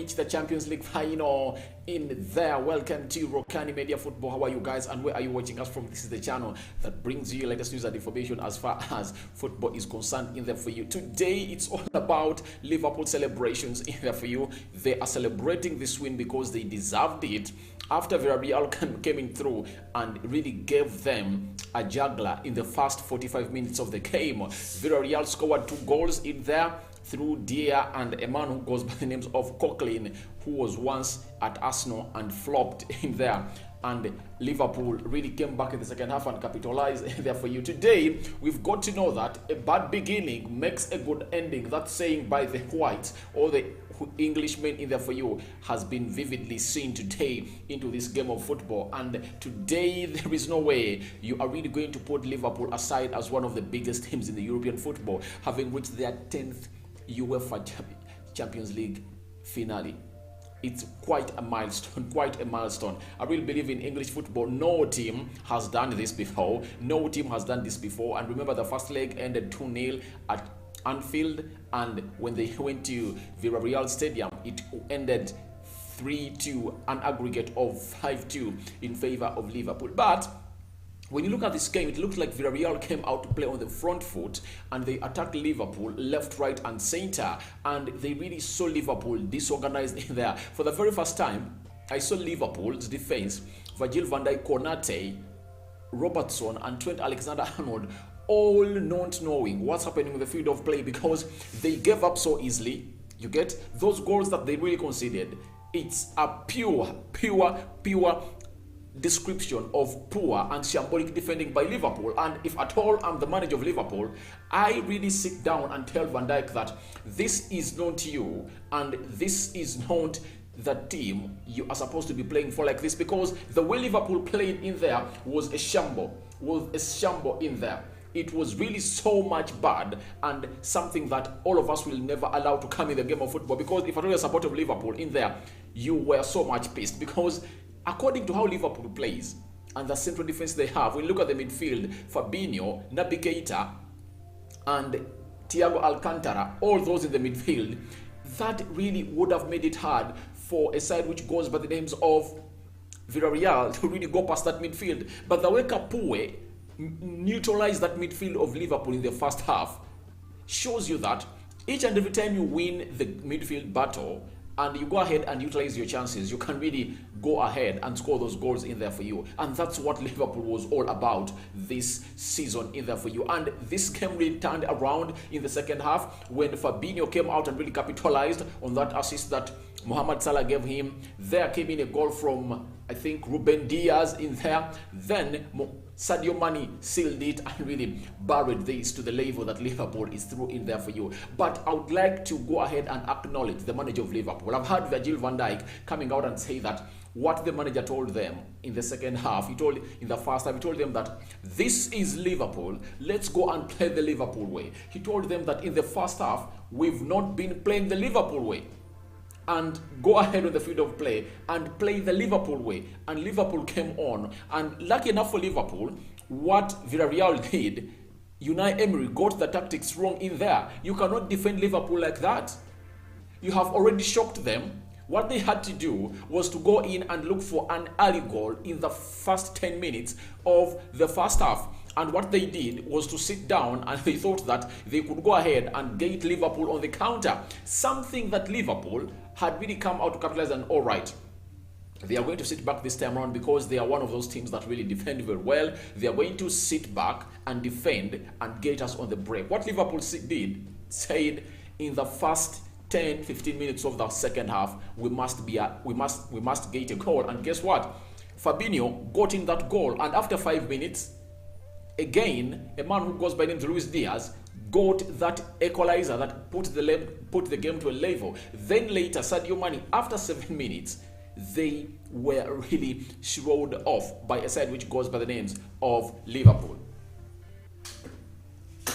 reached the Champions League final in there. Welcome to Rokani Media Football. How are you guys and where are you watching us from? This is the channel that brings you latest news and information as far as football is concerned in there for you. Today it's all about Liverpool celebrations in there for you. They are celebrating this win because they deserved it after Villareal came in through and really gave them a juggler in the first 45 minutes of the game. Villareal scored 2 goals in there through Dia and a man who goes by the names of Coquelin, who was once at Arsenal and flopped in there. And Liverpool really came back in the second half and capitalized there for you. Today, we've got to know that a bad beginning makes a good ending. That saying by the Whites or the Englishmen in there for you has been vividly seen today into this game of football. And today, there is no way you are really going to put Liverpool aside as one of the biggest teams in the European football, having reached their 10th UEFA Champions League finale. It's quite a milestone. I really believe in English football. No team has done this before. And remember, the first leg ended 2-0 at Anfield, and when they went to Villareal Stadium, it ended 3-2, an aggregate of 5-2 in favor of Liverpool. But when you look at this game, it looks like Villareal came out to play on the front foot and they attacked Liverpool left, right and center, and they really saw Liverpool disorganized in there. For the very first time, I saw Liverpool's defense, Virgil van Dijk, Konate, Robertson and Trent Alexander-Arnold, all not knowing what's happening in the field of play because they gave up so easily. You get those goals that they really conceded. It's a pure description of poor and shambolic defending by Liverpool. And if at all I'm the manager of Liverpool, I really sit down and tell Van Dijk that this is not you and this is not the team you are supposed to be playing for like this, because the way Liverpool played in there was a shamble in there. It was really so much bad and something that all of us will never allow to come in the game of football, because if I were a supporter of Liverpool in there, you were so much pissed because according to how Liverpool plays and the central defense they have, when you look at the midfield, Fabinho, Naby Keita and Thiago Alcantara, all those in the midfield, that really would have made it hard for a side which goes by the names of Villareal to really go past that midfield. But the way Capoue neutralized that midfield of Liverpool in the first half shows you that each and every time you win the midfield battle and you go ahead and utilize your chances, you can really go ahead and score those goals in there for you. And that's what Liverpool was all about this season in there for you. And this game really turned around in the second half when Fabinho came out and really capitalized on that assist that Mohamed Salah gave him. There came in a goal from, I think, Ruben Diaz in there. Then Sadio Mane sealed it and really buried this to the level that Liverpool is through in there for you. But I would like to go ahead and acknowledge the manager of Liverpool. I've heard Virgil van Dijk coming out and say that what the manager told them in the second half, in the first half, he told them that this is Liverpool, let's go and play the Liverpool way. He told them that in the first half, we've not been playing the Liverpool way, and go ahead with the field of play and play the Liverpool way. And Liverpool came on. And lucky enough for Liverpool, what Villareal did, Unai Emery got the tactics wrong in there. You cannot defend Liverpool like that. You have already shocked them. What they had to do was to go in and look for an early goal in the first 10 minutes of the first half. And what they did was to sit down and they thought that they could go ahead and get Liverpool on the counter. Something that Liverpool had really come out to capitalize on. All right, they are going to sit back this time around because they are one of those teams that really defend very well. They are going to sit back and defend and get us on the break. What Liverpool said in the first 10-15 minutes of the second half, we must get a goal. And guess what? Fabinho got in that goal, and after 5 minutes, again, a man who goes by the name of Luis Diaz got that equalizer that put the game to a level. Then later, Sadio Mane, after 7 minutes, they were really shrouded off by a side which goes by the names of Liverpool.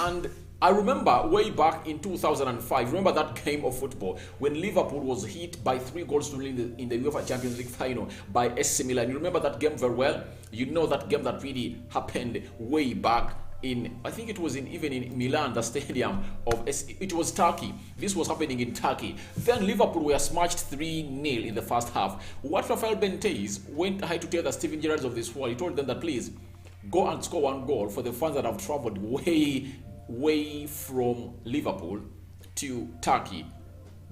And I remember way back in 2005, remember that game of football when Liverpool was hit by 3 goals to nil in the UEFA Champions League final by AC Milan. You remember that game very well? You know that game that really happened way back I think it was even in Milan, the stadium of it was Turkey. This was happening in Turkey. Then Liverpool were smashed 3-0 in the first half. What Rafael Benitez went ahead to tell the Steven Gerrards of this world, he told them that please go and score one goal for the fans that have traveled way from Liverpool to Turkey.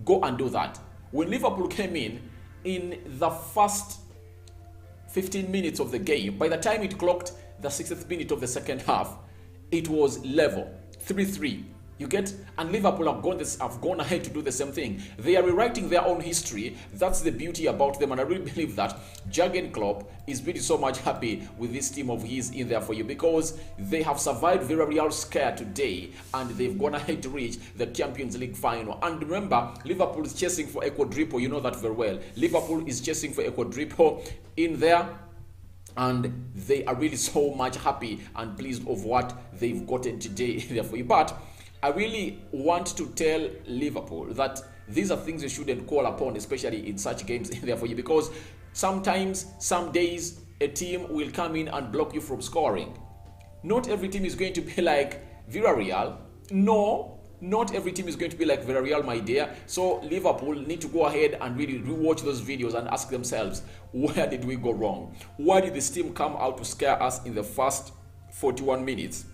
Go and do that. When Liverpool came in the first 15 minutes of the game, by the time it clocked the 60th minute of the second half, it was level 3-3. You get? And Liverpool have gone ahead to do the same thing. They are rewriting their own history. That's the beauty about them, and I really believe that Jurgen Klopp is really so much happy with this team of his in there for you, because they have survived Villareal's scare today and they've gone ahead to reach the Champions League final. And remember, Liverpool is chasing for a quadruple. You know that very well. Liverpool is chasing for a quadruple in there, and they are really so much happy and pleased of what they've gotten today there for you. But I really want to tell Liverpool that these are things you shouldn't call upon, especially in such games there for you, because sometimes, some days, a team will come in and block you from scoring. Not every team is going to be like Villareal. No, not every team is going to be like Villareal, my dear. So Liverpool need to go ahead and really rewatch those videos and ask themselves, where did we go wrong? Why did this team come out to scare us in the first 41 minutes?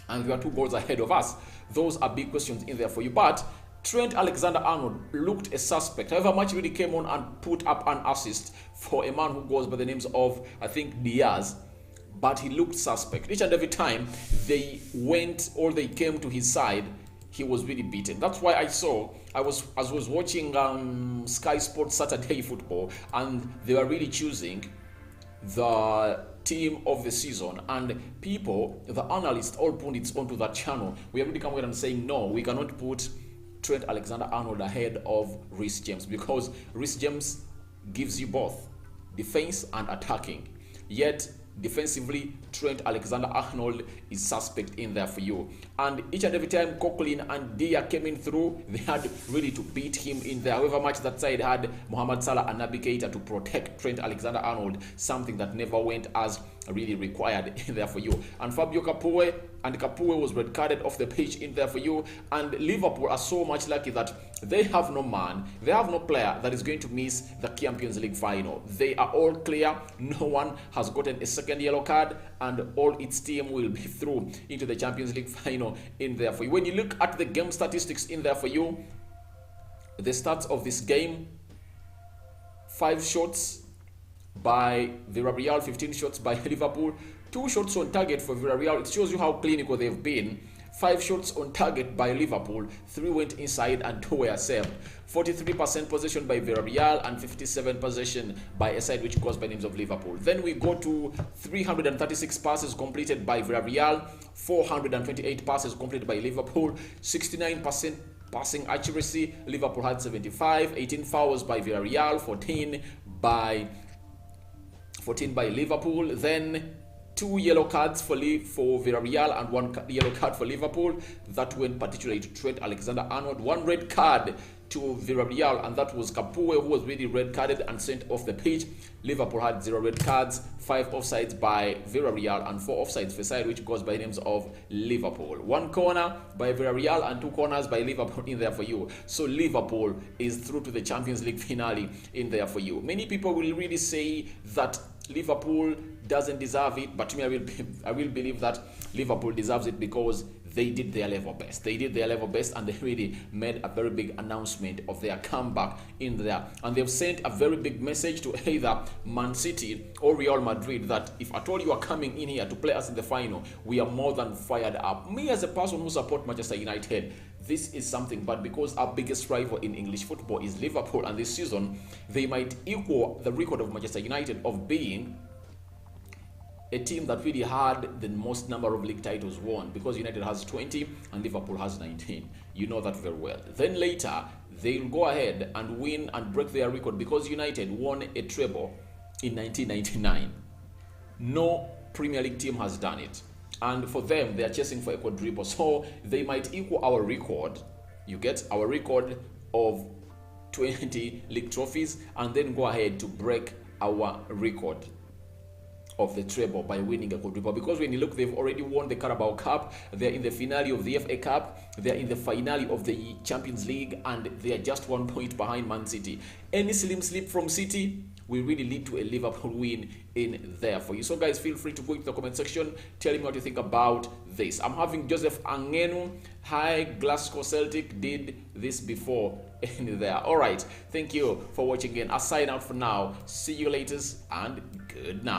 And they are 2 goals ahead of us. Those are big questions in there for you. But Trent Alexander-Arnold looked a suspect. However much he really came on and put up an assist for a man who goes by the names of, I think, Diaz. But he looked suspect. Each and every time they went or they came to his side, he was really beaten. That's why I was watching Sky Sports Saturday Football, and they were really choosing the team of the season, and people, the analysts, all pundits onto that channel, we have really come ahead and saying no, we cannot put Trent Alexander-Arnold ahead of Reece James, because Reece James gives you both defense and attacking. Yet defensively, Trent Alexander-Arnold is suspect in there for you. And each and every time Coquelin and Dia came in through, they had really to beat him in there. However much that side had Mohamed Salah and Naby Keita to protect Trent Alexander-Arnold, something that never went as really required in there for you. And Fabio Capoue was red carded off the pitch in there for you. And Liverpool are so much lucky that they have no man, they have no player that is going to miss the Champions League final. They are all clear. No one has gotten a second yellow card, and all its team will be through into the Champions League final in there for you. When you look at the game statistics in there for you, the stats of this game: 5 shots by Villareal, 15 shots by Liverpool, 2 shots on target for Villareal. It shows you how clinical they've been. 5 shots on target by Liverpool, 3 went inside and 2 were saved. 43% possession by Villareal and 57% possession by a side which goes by names of Liverpool. Then we go to 336 passes completed by Villareal, 428 passes completed by Liverpool, 69% passing accuracy. Liverpool had 75, 18 fouls by Villareal, 14 by Liverpool. Then 2 yellow cards for Villareal and 1 yellow card for Liverpool. That went particularly to Trent Alexander-Arnold. 1 red card to Villareal, and that was Capoue, who was really red carded and sent off the pitch. Liverpool had 0 red cards, 5 offsides by Villareal and 4 offsides for side which goes by names of Liverpool. 1 corner by Villareal and 2 corners by Liverpool in there for you. So Liverpool is through to the Champions League finale in there for you. Many people will really say that Liverpool doesn't deserve it, but to me, I will believe that Liverpool deserves it, because they did their level best. They did their level best, and they really made a very big announcement of their comeback in there. And they've sent a very big message to either Man City or Real Madrid that if at all you are coming in here to play us in the final, we are more than fired up. Me, as a person who supports Manchester United, this is something, but because our biggest rival in English football is Liverpool, and this season they might equal the record of Manchester United of being a team that really had the most number of league titles won, because United has 20 and Liverpool has 19. You know that very well. Then later, they'll go ahead and win and break their record, because United won a treble in 1999. No Premier League team has done it. And for them, they are chasing for a quadruple. So they might equal our record. You get our record of 20 league trophies, and then go ahead to break our record of the treble by winning a quadruple. Because when you look, they've already won the Carabao Cup, they're in the finale of the FA Cup, they're in the finale of the Champions League, and they are just 1 point behind Man City. Any slim slip from City will really lead to a Liverpool win in there for you. So guys, feel free to go into the comment section, tell me what you think about this. I'm having Joseph Angenu. Hi, Glasgow Celtic did this before in there. All right, thank you for watching again. I'll sign out for now. See you later and good night.